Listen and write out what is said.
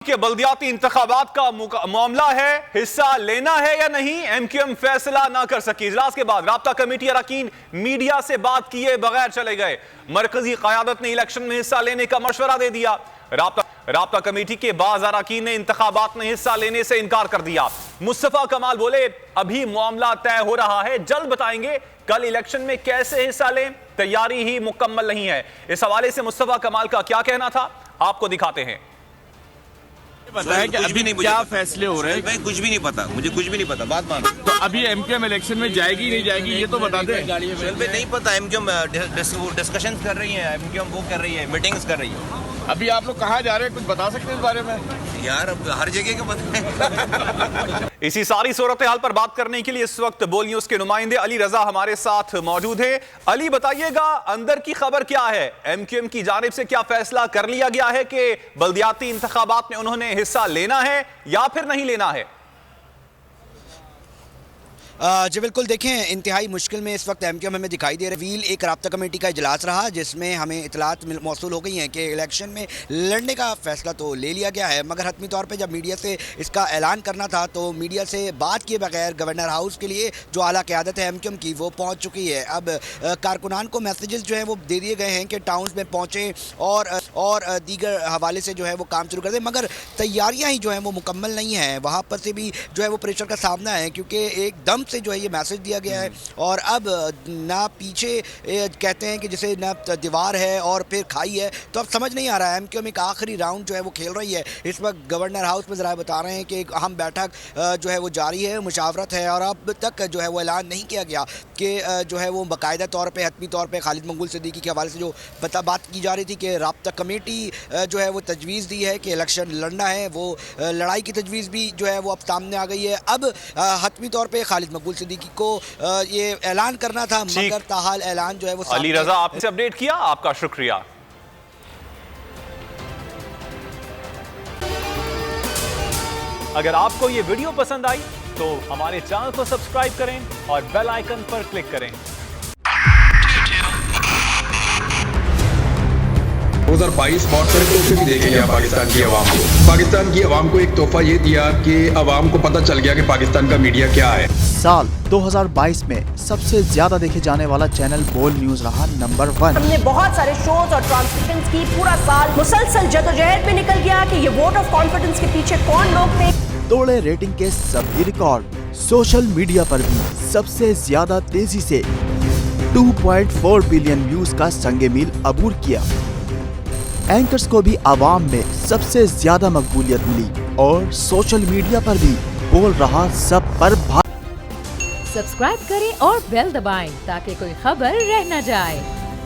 के बल्दियाती इंतखाबात का मामला है, हिस्सा लेना है या नहीं, एमक्यूएम फैसला ना कर सकी। इजलास के बाद राब्ता कमेटी अरकान मीडिया से बात किए बगैर चले गए। मरकजी क़यादत ने इलेक्शन में हिस्सा लेने का मशवरा दे दिया। राब्ता कमेटी के बाज़ अरकान ने इंतखाबात में हिस्सा लेने से इनकार कर दिया। मुस्तफा कमाल बोले, अभी मामला तय हो रहा है, जल्द बताएंगे कल इलेक्शन में कैसे हिस्सा लें, तैयारी ही मुकम्मल नहीं है। इस हवाले से मुस्तफा कमाल का क्या कहना था, आपको दिखाते हैं। बताया कि अभी नहीं, क्या फैसले हो रहे हैं? भाई कुछ भी नहीं पता, मुझे कुछ भी नहीं पता, बात मानो। तो अभी एमक्यूएम इलेक्शन में जाएगी नहीं जाएगी ये तो बता दें। नहीं पता, एमक्यूएम डिस्कशन कर रही है, एमक्यूएम वो कर रही है, मीटिंग्स कर रही है। अभी आप लोग कहाँ जा रहे हैं, कुछ बता सकते हैं इस बारे में? यार अब हर जगह का पता है। इसी सारी सूरत हाल पर बात करने के लिए इस वक्त बोल न्यूज के नुमाइंदे अली रजा हमारे साथ मौजूद है। अली, बताइएगा अंदर की खबर क्या है? एमक्यूएम की जानिब से क्या फैसला कर लिया गया है कि बल्दियाती इंतखाबात में उन्होंने हिस्सा लेना है या फिर नहीं लेना है? जी बिल्कुल, देखें इंतहाई मुश्किल में इस वक्त एमक्यूएम हमें दिखाई दे रहा है। एक राब्ता कमेटी का इजलास रहा जिसमें हमें इतलात मौसूल हो गई हैं कि इलेक्शन में लड़ने का फैसला तो ले लिया गया है, मगर हतमी तौर पे जब मीडिया से इसका ऐलान करना था तो मीडिया से बात किए बगैर गवर्नर हाउस के लिए जो आला क़यादत है एमक्यूएम की वो पहुँच चुकी है। अब कारकुनान को मैसेजेस जो हैं वो दे दिए गए हैं कि टाउन्स में पहुँचें और दीगर हवाले से जो है वो काम शुरू कर दें, मगर तैयारियाँ ही जो हैं वो मुकम्मल नहीं हैं। वहाँ पर से भी जो है वो प्रेशर का सामना है क्योंकि एकदम से जो है ये मैसेज दिया गया है और अब ना पीछे कहते हैं कि जैसे ना दीवार है और फिर खाई है, तो अब समझ नहीं आ रहा है। एमक्यूएम एक आखिरी राउंड जो है वो खेल रही है। इस वक्त गवर्नर हाउस में ज़रा बता रहे हैं कि एक अहम बैठक जो है वो जारी है, मुशावरत है और अब तक जो है वो ऐलान नहीं किया गया कि जो है वो बाकायदा तौर पर हतमी तौर पर खालिद मंगूल सिद्दीकी के हवाले से जो बात की जा रही थी कि राब्ता कमेटी जो है वो तजवीज़ दी है कि इलेक्शन लड़ना है, वो लड़ाई की तजवीज़ भी जो है वो अब सामने आ गई है। अब हतमी तौर पर खालिद मंगूल सिद्दीकी को ये ऐलान करना था, मगर ताहाल ऐलान जो है वो अली रजा आपने अपडेट किया, आपका शुक्रिया। अगर आपको ये वीडियो पसंद आई तो हमारे चैनल को सब्सक्राइब करें और बेल आइकन पर क्लिक करें। 2022 बहुत सारे तोहफे भी देखे गया पाकिस्तान की आवाम को। पाकिस्तान की आवाम को एक तोहफा ये दिया कि आवाम को पता चल गया कि पाकिस्तान का मीडिया क्या है। साल 2022 में सबसे ज्यादा देखे जाने वाला चैनल बोल न्यूज रहा नंबर 1। हमने बहुत सारे शोज और ट्रांसमिशंस की, पूरा साल मुसलसल जदोजहद में निकल गया कि ये वोट ऑफ कॉन्फिडेंस के पीछे कौन लोग थे। तोड़े रेटिंग के सभी रिकॉर्ड। सोशल मीडिया पर भी सबसे ज्यादा तेजी से 2.4 बिलियन व्यूज का संगे मील अबूर किया। एंकर्स को भी आवाम में सबसे ज्यादा मकबूलियत मिली और सोशल मीडिया पर भी बोल रहा सब पर सब्सक्राइब करें और बेल दबाएं ताकि कोई खबर रह न जाए।